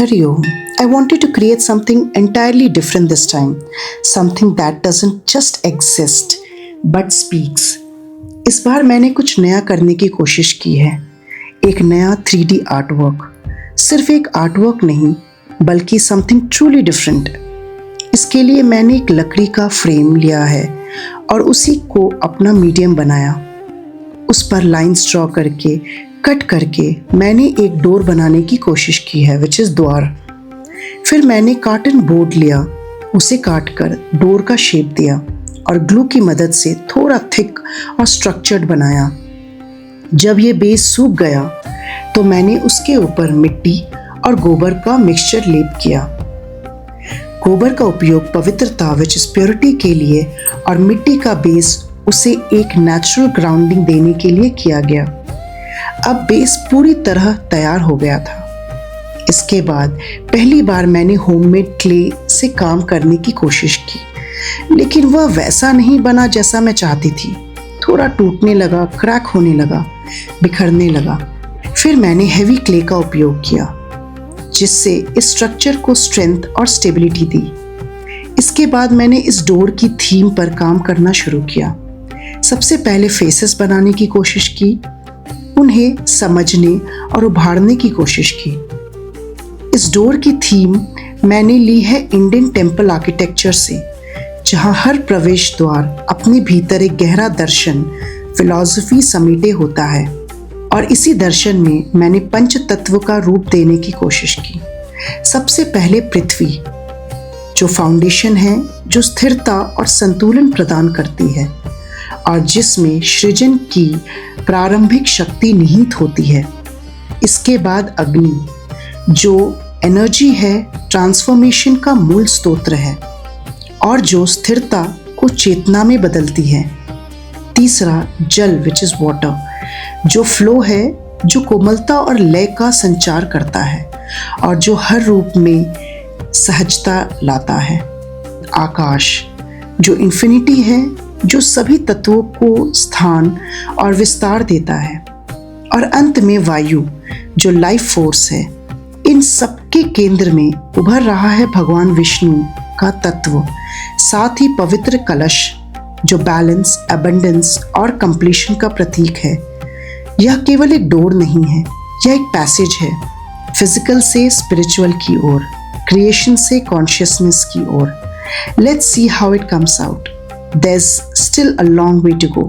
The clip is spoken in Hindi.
Hariom, I wanted to create something entirely different this time. Something that doesn't just exist but speaks. इस बार मैंने कुछ नया करने की कोशिश की है। एक नया 3D आर्टवर्क। सिर्फ एक आर्टवर्क नहीं, बल्कि समथिंग ट्रूली डिफरेंट। इसके लिए मैंने एक लकड़ी का फ्रेम लिया है और उसी को अपना मीडियम बनाया। उस पर लाइंस ड्रॉ करके कट करके मैंने एक डोर बनाने की कोशिश की है, विच इज़ द्वार। फिर मैंने कार्टन बोर्ड लिया, उसे काट कर डोर का शेप दिया और ग्लू की मदद से थोड़ा थिक और स्ट्रक्चर्ड बनाया। जब ये बेस सूख गया तो मैंने उसके ऊपर मिट्टी और गोबर का मिक्सचर लेप किया। गोबर का उपयोग पवित्रता विच इज प्योरिटी के लिए और मिट्टी का बेस उसे एक नेचुरल ग्राउंडिंग देने के लिए किया गया। अब बेस पूरी तरह तैयार हो गया था। इसके बाद पहली बार मैंने होममेड क्ले से काम करने की कोशिश की, लेकिन वह वैसा नहीं बना जैसा मैं चाहती थी। थोड़ा टूटने लगा, क्रैक होने लगा, बिखरने लगा। फिर मैंने हेवी क्ले का उपयोग किया, जिससे इस स्ट्रक्चर को स्ट्रेंथ और स्टेबिलिटी दी। इसके बाद मैंने इस डोर की थीम पर काम करना शुरू किया। सबसे पहले फेसेस बनाने की कोशिश की, उन्हें समझने और उभारने की कोशिश की। इस डोर की थीम मैंने ली है इंडियन टेम्पल आर्किटेक्चर से, जहां हर प्रवेश द्वार अपने भीतर एक गहरा दर्शन, फिलॉसफी समेटे होता है। और इसी दर्शन में मैंने पंच तत्व का रूप देने की कोशिश की। सबसे पहले पृथ्वी, जो फाउंडेशन है, जो स्थिरता और संतुलन प्रदान करती है और जिसमें सृजन की प्रारंभिक शक्ति निहित होती है। इसके बाद अग्नि, जो एनर्जी है, ट्रांसफॉर्मेशन का मूल स्रोत है और जो स्थिरता को चेतना में बदलती है। तीसरा जल विच इज वाटर, जो फ्लो है, जो कोमलता और लय का संचार करता है और जो हर रूप में सहजता लाता है। आकाश, जो इन्फिनिटी है, जो सभी तत्वों को स्थान और विस्तार देता है। और अंत में वायु, जो लाइफ फोर्स है। इन सबके केंद्र में उभर रहा है भगवान विष्णु का तत्व, साथ ही पवित्र कलश, जो बैलेंस, एबंडेंस और कंप्लीशन का प्रतीक है। यह केवल एक डोर नहीं है, यह एक पैसेज है, फिजिकल से स्पिरिचुअल की ओर, क्रिएशन से कॉन्शियसनेस की ओर। Let's see how it comes out. There's still a long way to go.